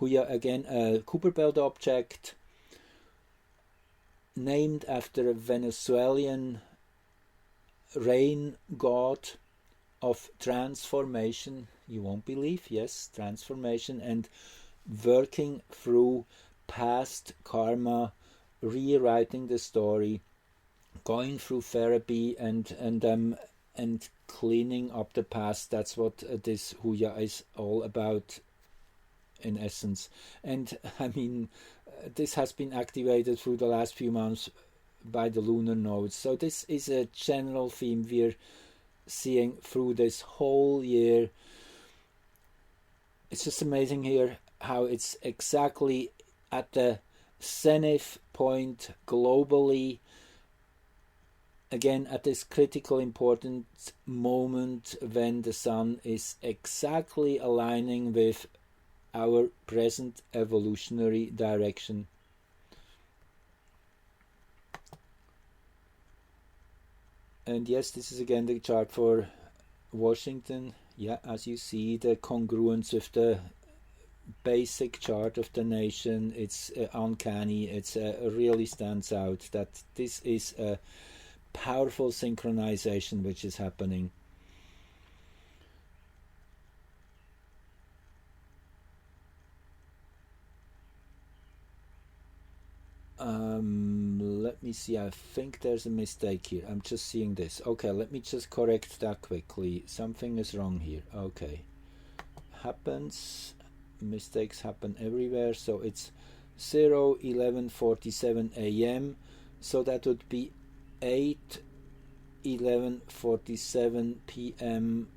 Huya, again, a Kuiper belt object named after a Venezuelan rain god of transformation. You won't believe, yes, transformation, and working through past karma, rewriting the story, going through therapy, and cleaning up the past. That's what this Huya is all about, in essence. And I mean, this has been activated through the last few months by the lunar nodes. So this is a general theme we're seeing through this whole year. It's just amazing here how it's exactly at the zenith point globally, again at this critical important moment when the sun is exactly aligning with our present evolutionary direction. And yes, this is again the chart for Washington. Yeah, as you see, the congruence with the basic chart of the nation, it's uncanny. It's really stands out that this is a powerful synchronization which is happening. Let me see, I think there's a mistake here. I'm just seeing this. Okay, let me just correct that quickly. Something is wrong here. Okay. Happens. mistakes happen everywhere. So it's 0:11:47 a.m. So that would be 8:11:47 p.m.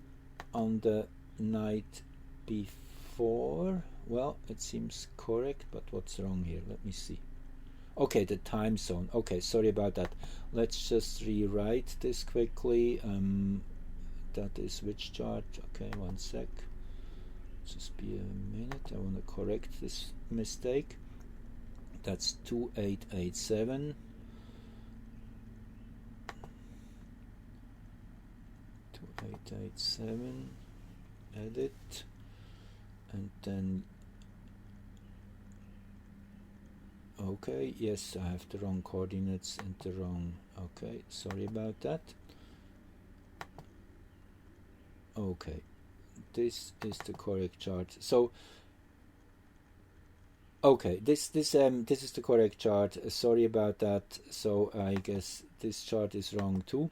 on the night before. Well, it seems correct, but what's wrong here? Let me see. Okay, the time zone. Okay, sorry about that. Let's just rewrite this quickly. That is which chart? Okay, one sec. Just be a minute. I want to correct this mistake. That's 2887. 2887. Edit. And then okay, yes, I have the wrong coordinates and the wrong. Okay, sorry about that. Okay, this is the correct chart. So okay, this is the correct chart. Sorry about that. So I guess this chart is wrong too.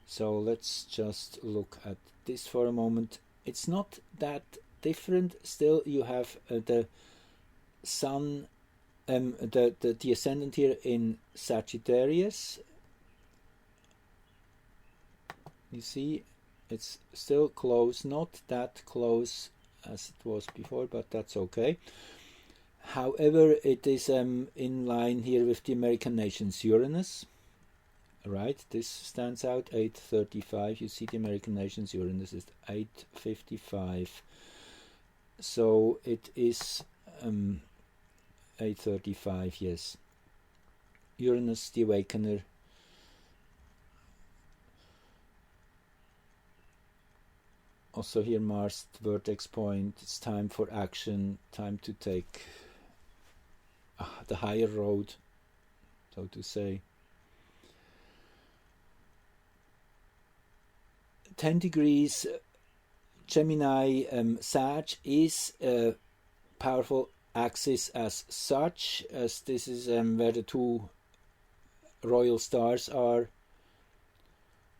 So let's just look at this for a moment. It's not that different. Still, you have the sun, the ascendant here in Sagittarius. You see, it's still close, not that close as it was before, but that's okay. However, it is in line here with the American nations Uranus. Right, this stands out, 8:35. You see the American nations Uranus is 8:55. So it is 8:35, yes. Uranus, the awakener. Also here Mars, the vertex point. It's time for action, time to take the higher road, so to say. 10 degrees Gemini Sag is a powerful axis as such, as this is where the two royal stars are,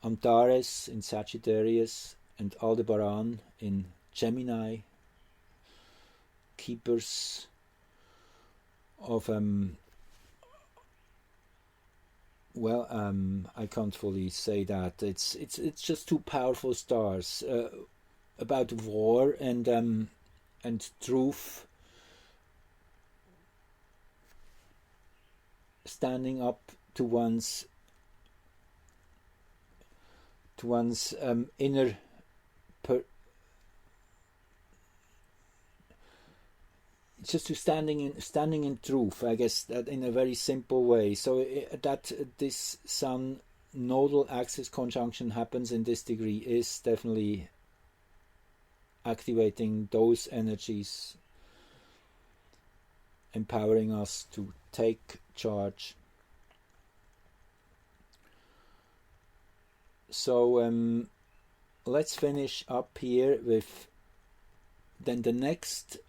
Antares in Sagittarius and Aldebaran in Gemini, keepers of I can't fully say that. It's just two powerful stars about war and truth, standing up to one's inner just to standing in truth, I guess, that in a very simple way. So that this Sun nodal axis conjunction happens in this degree is definitely activating those energies, empowering us to take charge. So let's finish up here with then the next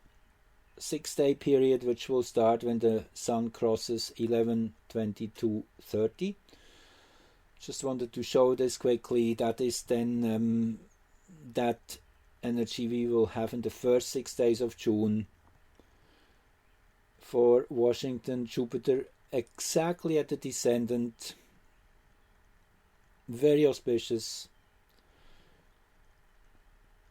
6-day period, which will start when the Sun crosses 11:22:30. Just wanted to show this quickly. That is then that energy we will have in the first 6 days of June for Washington, Jupiter, exactly at the descendant. Very auspicious.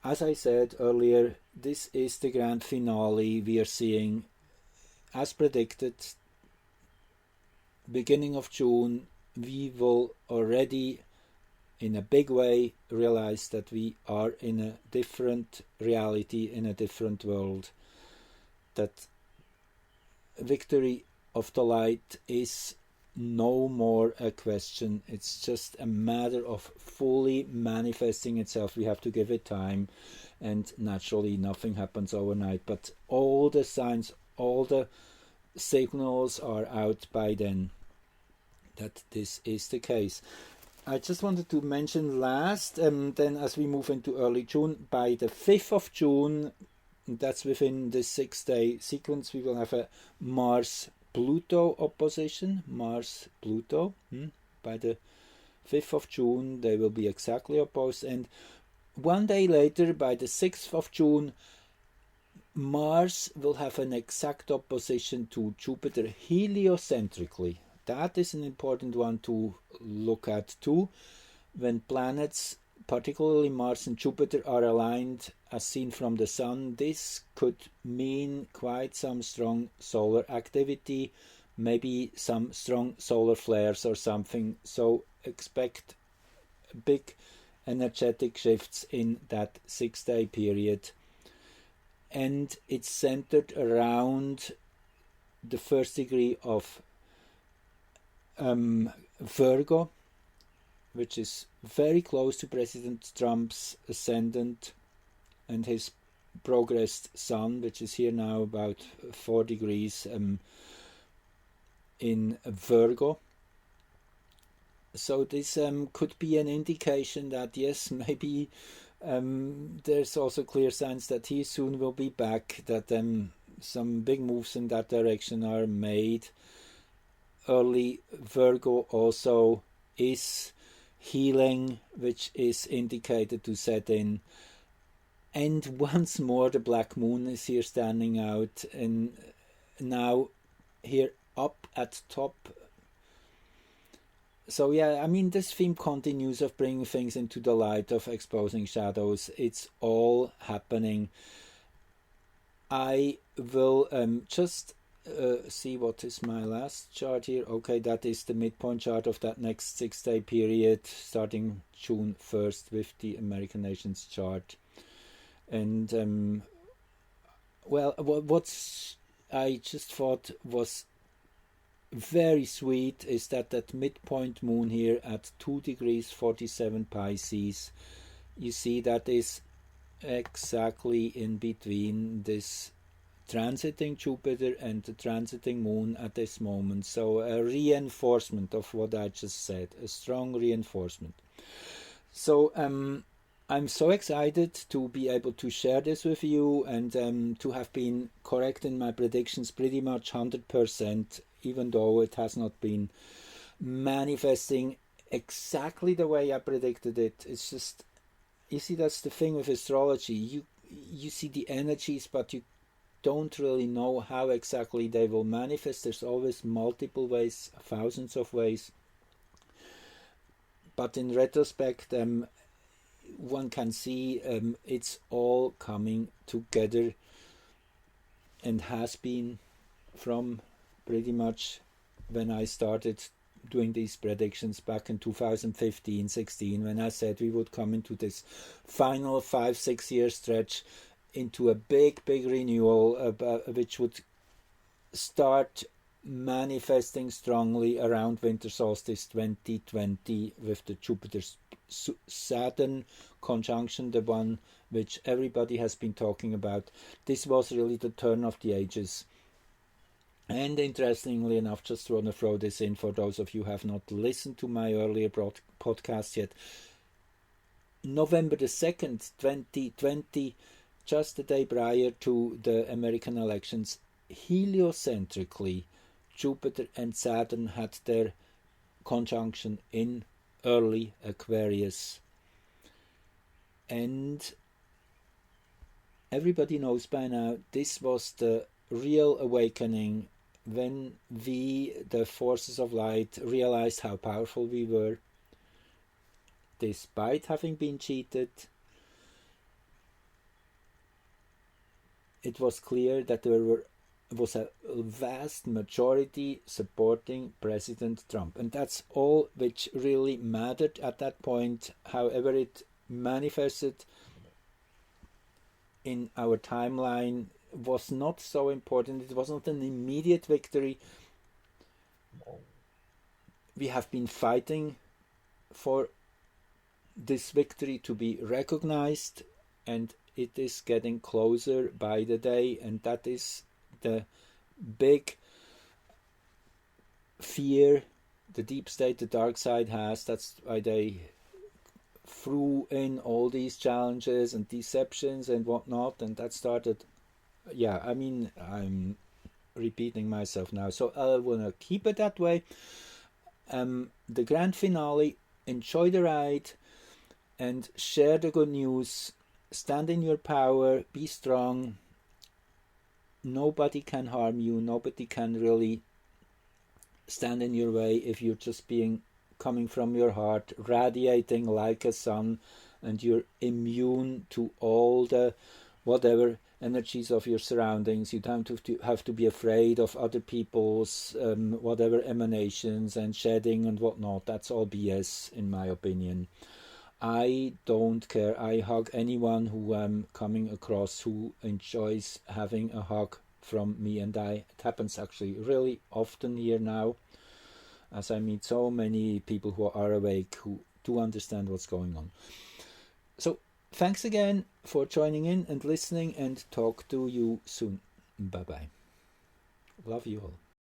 As I said earlier, this is the grand finale we are seeing. As predicted, beginning of June, we will already, in a big way, realize that we are in a different reality, in a different world. That victory of the light is no more a question. It's just a matter of fully manifesting itself. We have to give it time, and naturally nothing happens overnight, but all the signs, all the signals are out by then that this is the case. I just wanted to mention last, then as we move into early June, by the 5th of June, that's within this 6-day sequence, we will have a Mars-Pluto opposition. Mars-Pluto. By the 5th of June, they will be exactly opposed. And one day later, by the 6th of June, Mars will have an exact opposition to Jupiter heliocentrically. That is an important one to look at too. When planets, particularly Mars and Jupiter, are aligned as seen from the Sun, this could mean quite some strong solar activity, maybe some strong solar flares or something. So expect big energetic shifts in that 6-day period. And it's centered around the first degree of Virgo, which is very close to President Trump's ascendant and his progressed sun, which is here now about 4 degrees in Virgo. So this could be an indication that, yes, maybe there's also clear signs that he soon will be back, that some big moves in that direction are made. Early Virgo also is healing, which is indicated to set in. And once more the black moon is here standing out, and now here up at top. So yeah, I mean, this theme continues of bringing things into the light, of exposing shadows. It's all happening. I will just see what is my last chart here. Okay, that is the midpoint chart of that next 6-day period, starting June 1st with the American Nations chart. And well, what's I just thought was very sweet is that midpoint moon here at 2 degrees 47 Pisces, you see that is exactly in between this transiting Jupiter and the transiting moon at this moment. So a reinforcement of what I just said, a strong reinforcement. So I'm so excited to be able to share this with you, and to have been correct in my predictions pretty much 100%, even though it has not been manifesting exactly the way I predicted it. It's just, you see, that's the thing with astrology. You see the energies, but you don't really know how exactly they will manifest. There's always multiple ways, thousands of ways. But in retrospect, one can see it's all coming together, and has been from pretty much when I started doing these predictions back in 2015-16, when I said we would come into this final 5-6 year stretch into a big renewal, which would start manifesting strongly around winter solstice 2020 with the Jupiter Saturn conjunction, the one which everybody has been talking about. This was really the turn of the ages. And interestingly enough, just want to throw this in for those of you who have not listened to my earlier podcast yet. November the 2nd, 2020, just the day prior to the American elections, heliocentrically, Jupiter and Saturn had their conjunction in early Aquarius. And everybody knows by now, this was the real awakening when we, the forces of light, realized how powerful we were, despite having been cheated. It was clear that there was a vast majority supporting President Trump, and that's all which really mattered at that point. However it manifested in our timeline was not so important. It was not an immediate victory. We have been fighting for this victory to be recognized, and it is getting closer by the day, and that is the big fear the deep state, the dark side has. That's why they threw in all these challenges and deceptions and whatnot, and that started, yeah, I mean, I'm repeating myself now, so I want to keep it that way. The grand finale, enjoy the ride and share the good news. Stand in your power, be strong, nobody can harm you, nobody can really stand in your way if you're just coming from your heart, radiating like a sun, and you're immune to all the whatever energies of your surroundings. You don't have to be afraid of other people's whatever emanations and shedding and whatnot. That's all BS, in my opinion. I don't care. I hug anyone who I'm coming across who enjoys having a hug from me, and it happens actually really often here now, as I meet so many people who are awake, who do understand what's going on. So thanks again for joining in and listening, and talk to you soon. Bye bye. Love you all.